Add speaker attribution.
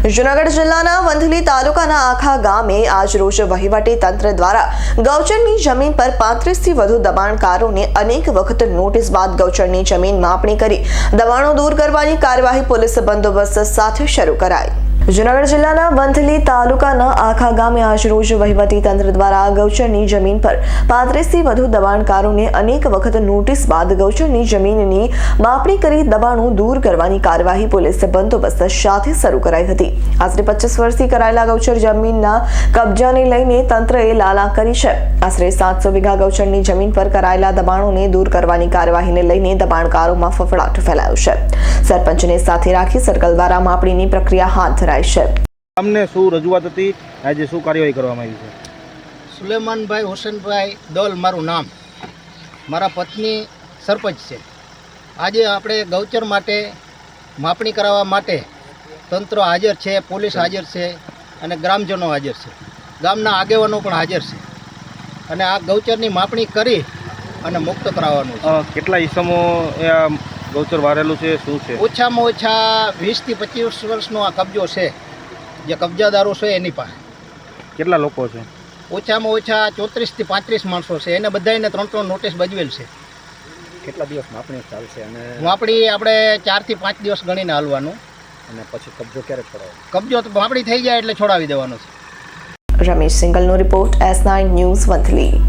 Speaker 1: જૂનાગઢ જિલ્લાના વંથલી તાલુકાના આખા ગામે આજરોજ વહીવટી તંત્ર દ્વારા ગૌચરની જમીન પર 35 થી વધુ દબાણકારોને અનેક વખત નોટિસ બાદ ગૌચરની જમીન માપણી કરી દબાણો દૂર કરવાની કાર્યવાહી પોલીસ બંદોબસ્ત સાથે શરૂ કરાઈ। જૂનાગઢ જિલ્લાના વંથલી તાલુકાના આખા ગામે આજરોજ વહીવટી તંત્ર દ્વારા ગૌચરની જમીન પર 35 થી વધુ દબાણકારોને અનેક વખત નોટિસ બાદ ગૌચરની જમીનની માપણી કરી દબાણો દૂર કરવાની કાર્યવાહી પોલીસ બંદોબસ્ત સાથે શરૂ કરાઈ હતી। આશરે 25 વર્ષથી કરાયેલા ગૌચર જમીનના કબજાને લઈને તંત્રએ લાલા કરી છે। આશરે 700 વીઘા ગૌચરની જમીન પર કરાયેલા દબાણોને દૂર કરવાની કાર્યવાહીને લઈને દબાણકારોમાં ફફડાટ ફેલાયો છે। સરપંચને સાથે રાખી સર્કલ દ્વારા માપણીની પ્રક્રિયા હાથ ધરાઈ છે।
Speaker 2: અમને શું રજૂઆત હતી, આજે શું કાર્યવાહી કરવામાં આવી છે?
Speaker 3: સુલેમાનભાઈ હુસેનભાઈ દોલ મારું નામ, મારા પત્ની સરપંચ છે। આજે આપણે ગૌચર માટે માપણી કરાવવા માટે તંત્ર હાજર છે, પોલીસ હાજર છે અને ગ્રામજનો હાજર છે, ગામના આગેવાનો પણ હાજર છે અને આ ગૌચરની માપણી કરી અને મુક્ત કરાવવાનું છે।
Speaker 2: કેટલા ઈસમો ગૌચર વારેલું છે, શું છે?
Speaker 3: ઓછામાં ઓછા 20 થી 25 વર્ષનો આ કબજો છે, જે કબજાદારો છે એની પાસે।
Speaker 2: કેટલા લોકો છે?
Speaker 3: ઓછામાં ઓછા 34 થી 35 માણસો છે, એને બધાને 3 નોટિસ બજવેલ છે।
Speaker 2: કેટલા દિવસ માપણી ચાલશે અને
Speaker 3: માપણી આપણે 4 થી 5 દિવસ ગણીને હાલવાનું
Speaker 2: અને પછી કબજો ક્યારે છોડાવો?
Speaker 3: કબજો તો માપણી થઈ જાય એટલે છોડાવી દેવાનો છે।
Speaker 1: રમેશ સિંગલનો રિપોર્ટ S9 ન્યૂઝ વંથલી।